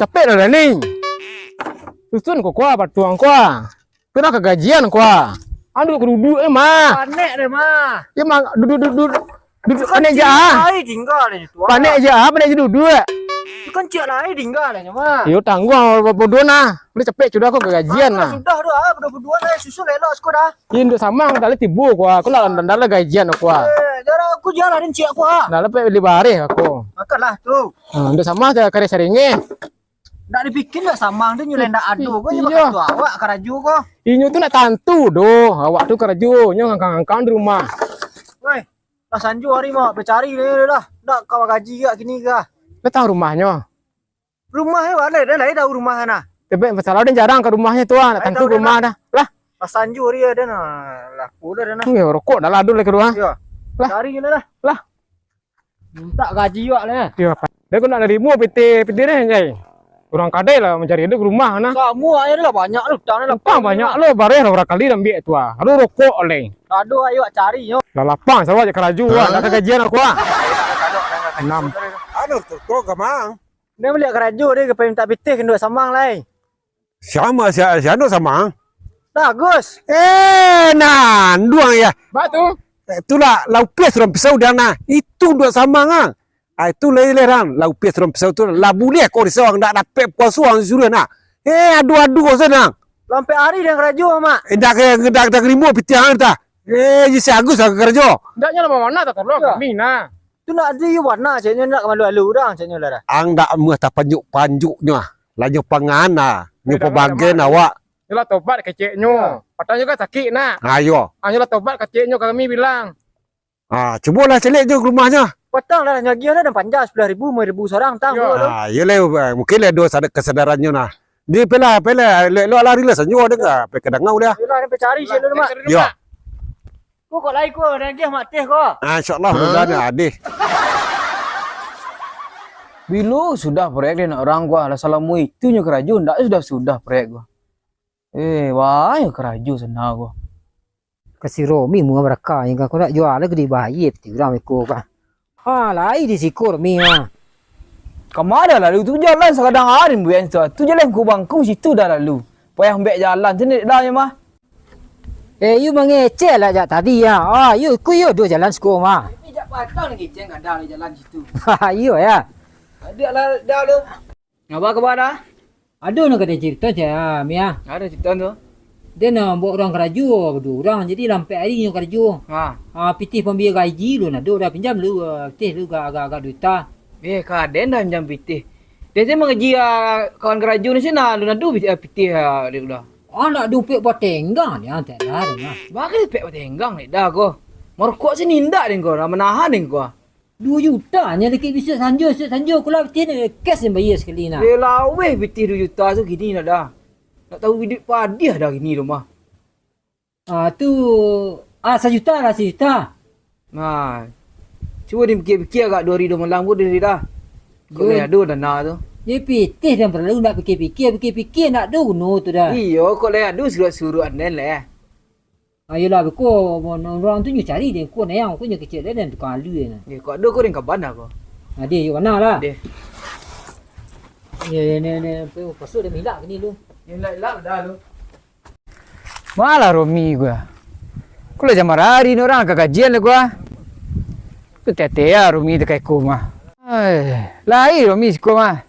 capek dah nih. Susun kok patuang kena kegajian Aduh keruduk mah. Panek deh mah. Ya mah duduk panek aja. Ai tinggal deh tua. Panek aja duduk. Kan cik lai tinggal deh mah. Yo tanggung bodoh nah. Udah capek sudah aku kegajian nah. Sudah berdua dah susun elok aku dah. Indo sama tali tibu aku lah ndala gajian aku. Darah aku jalanin cik aku Ndala pe beli bare aku. Makanlah tuh. Indo sama kare saringe. Nggak dibikin nggak sama tu nyulen ndak adu kok Iya. nyemak tu awak keraju kok. Inyo tuh nak tantu doh. Awak tuh kerja nyo ngangkang di rumah. Woi, lah sanju hari mau bercari lah. Ndak kau gaji gak gini gak. Lo tahu rumahnya? Rumahnya wale dah lai dah rumah na. Tapi masalah dia jarang ke rumahnya tuh, nak tentu tahu rumah dah. Lah, Lah sanju hari ada na. Lah udah dah na. nggak rokok dah ladu lagi rumah. Iya. Lah. Cari gini dah. Lah. Minta gaji wak lah. Iya, Pak. Dia kena nerimu PT deh, Jay. Orang kadai lah mencari dia ke rumah nah. Kamu aja lah banyak lu, tanah Lapang banyak lo, bare orang kali ambil tu ah. Lu rokok oleh. Aduh ayo cari yo. Lah lapang sawa je keraju ah, dah kegajian aku ah. 6. Ano to gamang? Dia melihat keraju dia ke minta pitih kendua samang lai. Sama siano sama. Bagus. Nah, duang ya. Batu. Itulah laupes rom pisau dana. Itu dua sama ngang. Itu leran laupes rom pisau tu la boleh kau risau ndak dapat puasuang suruh nak. Adu sana. Lampai hari dia keraju mak. Dak rimu pitihan ta. Jisi agus kerja. Ndaknya lama mana tak tolong kami nah. Tu nak ada warna caknya nak malu-alu dah caknya lah. Ang dak muah ta panjuk-panjuknya. Lanyo pangana, nyo pembagian awak. Nyolah tobat keceknya. Patahnya kan sakit nak. Ayo. Nyolah tobat keceknya kami bilang. Cubalah celik je ke rumahnya. Petang dah nyagi dah dan panjang 10.000 10.000 seorang tang Ya. tu. Yelah, mungkin lah dua kesadarannya nah. Dia pela lo lari lah sanyo ada ka pe kadangau dah. Yalah dia cari cik dulu mak. Ya. Kau kok lai kau dah dia mak teh kau. Insyaallah mudah-mudahan ada. Bilu sudah proyek dia nak orang gua lah salamu itu nya keraju ndak sudah proyek gua. Wah ya keraju sana gua. Kasi Romi mua beraka yang kau nak jual lagi di bayi ti orang eko ka. Lai di sikur mi ha. Kemana lalu tu jalan sekadang hari buat tu. Tu jalan ku bangku situ dah lalu. Payah ambek jalan sini dah ya mah. You mengecek lah jak tadi ya. You dua jalan sekolah mah. Pijak patang lagi ceng kadang jalan situ. You ya. Ada lah dah lu. Apa khabar dah? Aduh nak ada cerita je Mia. Ada cerita tu. Dia nak buat orang keraju berdua orang jadi lampai hari ni keraju. Pitih pembiaya gaji lu nak dah pinjam lu pitih lu agak-agak duita. Kaden dah jam pitih. Dia saya mengaji kawan keraju ni sana lu nak pitih dia dah. Nak dupik buat tenggang ni tak ada dah. Bagi pek tenggang ni dah ko. Merokok sini ndak ni ko, menahan ni ko. 2 juta nya dekat bisa sanjo kula pitih ni cash yang bayar sekali nak. Dia laweh pitih 2 juta tu gini nak dah. Nak tahu hidup padiah dah gini rumah. Tu 1 juta lah 1 juta. Cuba dia fikir-fikir agak 2 hari 2 malam pun dia dah. Kau dah ada dana tu. Dia pitih dan perlu nak fikir nak dono tu dah. Iya, kau dah ada suruh-suruh anden lah. Ayolah aku orang tu cari dia aku yang aku kecil dia dan tukang alu dia. Kau ada kau dengan kaban aku. Dia you mana lah. Dia. Ni pasal dia milak gini lu. Yang lain dah lu. Malah Romi gua. Kula jam hari ni orang kegajian lah gua. Tu tete ya Romi dekat aku mah. Lai Romi aku mah.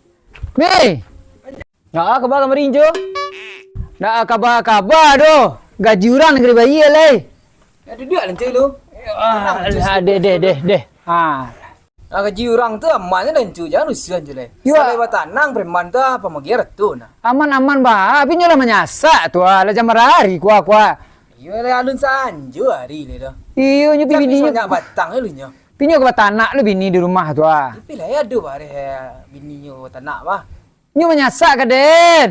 Ni. Nak khabar kemarin jo? Nak khabar doh. Gaji orang negeri bayi lai. Ada duit lah lu. Deh. Gaji orang tu aman dan cu jangan usian je lah. Ya. Salai tanang preman tu apa magi tu nah. Aman bah. Tapi nyolah menyasak tu lah jam hari kuah. Iya lah alun sanju hari ni dah. Iyo nyo Tapi bini banyak batang lu nyo. pinyo ke tanak lu bini di rumah tu ah. Tapi lah ada bare bini nyo tanak bah. Nyo menyasak ke den.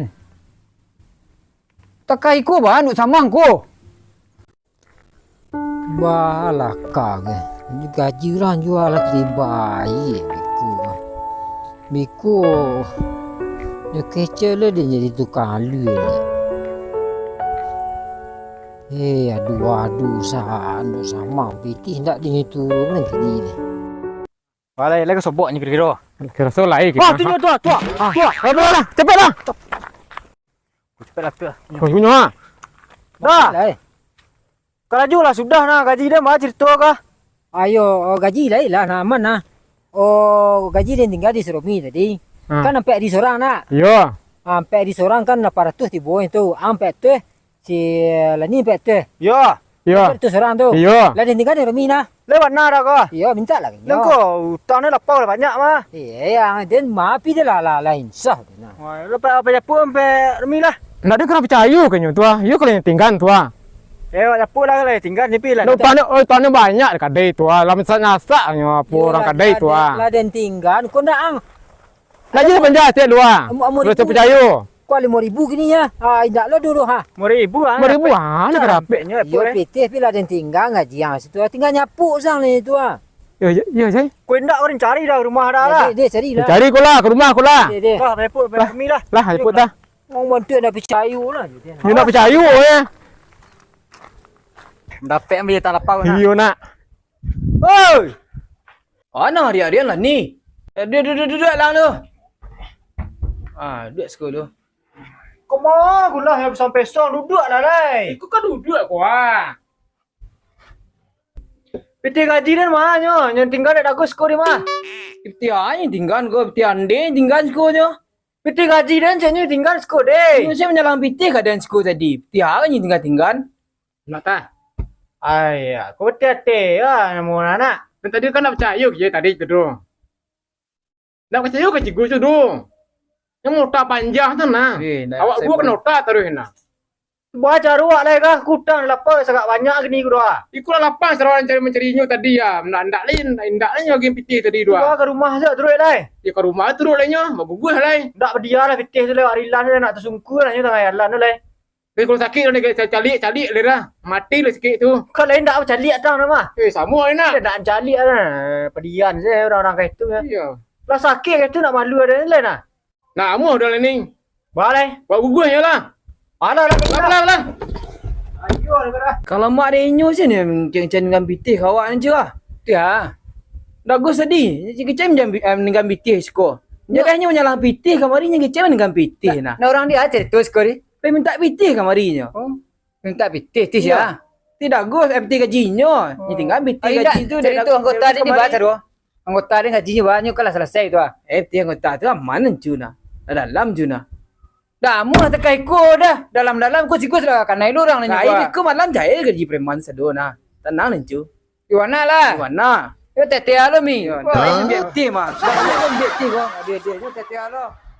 Takai ku bah anu samang ku. Balaka ke. Gaji orang jual lagi bayi Biku. Dia kecil lah dia jadi tukang alu ni. Aduh sama pitih ndak dia turun lagi ni. Walai lagi sobok ni kira-kira. Kerasa lain Wah, tunjuk tua. Cepatlah, cepatlah. Cepatlah tu. Kau punya ha. Dah. Lah, Keraju lah sudah nah gaji dia mah cerita kah? ayo gaji lah nah aman nah. Oh gaji dia tinggal di Seromi tadi. Ha. Kan sampai di sorang nak. Yo. Sampai di sorang kan 800 di bawah itu. Sampai tu si Lani sampai tu. Yo. Yo. Tu sorang tu. Yo. Lah dia tinggal di Seromi nah. Lewat nah dah kah? Iya minta lah. Yang kau utang ni lapau lah banyak mah. Iya, dia maafi dia lah insah dia nah. Wah, lepas apa japu sampai remi lah. Nak ada kena percaya kayaknya tua. Yo kalau yang tinggal tua. Japu lah kalau tinggal ni pilih. Lupa ni, oh tuan banyak kadai tua. Lama nasa apa orang kadai tua. Lah dia tinggal kau nak ang. Lagi penjat dia dua. Amor Lu percaya. Kau 5,000 gini ya. Indak lo dulu ha. Ribu ah. Ribu ah, nak kerapek. Yo PT bila dia tinggal ngaji yang situ. Tinggal nyapu sang ni tu ah. Ya, saya. Kau hendak orang cari dah rumah dah lah. Dia cari lah. Cari kau lah ke rumah kau lah. Dia. Wah, repot remi lah. Lah, ikut dah. Orang bantu nak percaya lah. You nak percaya ya. Dapat ambil tak lapau nak. Iyo nak. Oi. Ana dia lah ni. Duduk lah tu. Duduk sekolah tu. Kau mau gula yang sampai song duduk lah lai. Kau kan duduk kau ah. PT gaji dan mahnya, yang tinggal ada aku skor dia mah. Tiada tinggal ko, tiada tinggal sekolah. PT gaji dan caknya tinggal skor deh. Saya menyalang piti keadaan sekolah tadi. Tiada tinggal. Nak tak? Ayah, kau hati-hati ya nama anak. Tadi kan nak percaya je tadi tu doh. Nak percaya ke cikgu tu doh. Yang nota panjang tu nah. Awak gua kan nota terus nah. Baca ruak lah kah? Kutang lapar sangat banyak gini gua doa. Ikut lapang serawan mencarinya tadi ya. Nak lain lagi piti tadi dua. Gua ke rumah saja terus lah. Ya ke rumah terus lahnya, bagus lah. Tak berdia lah PT tu lewat rilan tu nak tersungku lah ni tengah jalan tu lah. Kalau sakit ni saya calik le dah. Mati lah sikit tu. Kau lain tak macam liat tang nama. Sama ni nak. Dia nak cari lah. Pedian saya orang-orang kayak itu ya. Ya. Lah sakit kayak itu nak malu ada lain lah. Nak amuh dah ni. Boleh. Buat gugus je lah. Alah lah. Lah. Ayo lah. Kalau mak dia inyo sini macam dengan bitih kawan je lah. Tiada. Bagus tadi. Kecem dengan bitih sekolah. Jadi hanya menyalang bitih kamarinya kecem dengan bitih nah. Nah orang dia ajar tu skor ni. Pergi minta bitih kamarinya. Minta PT tu Ya. Tidak bagus FT gajinya. Ni tinggal bitih gaji tu Jadi tu anggota dia dibaca tu. Anggota dia gajinya banyak kalau selesai tu ah. FT anggota tu mana cuna? Dalam cuna. Dah mu nak tekai ko dah. Dalam ko siku sudah kan naik orang ni. Ini ko malam jaya gaji preman sedona. Tenang nencu. Di mana lah? Mana? Yo tete alo mi. Ini FT mah. Sudah FT ko. Dia tete alo.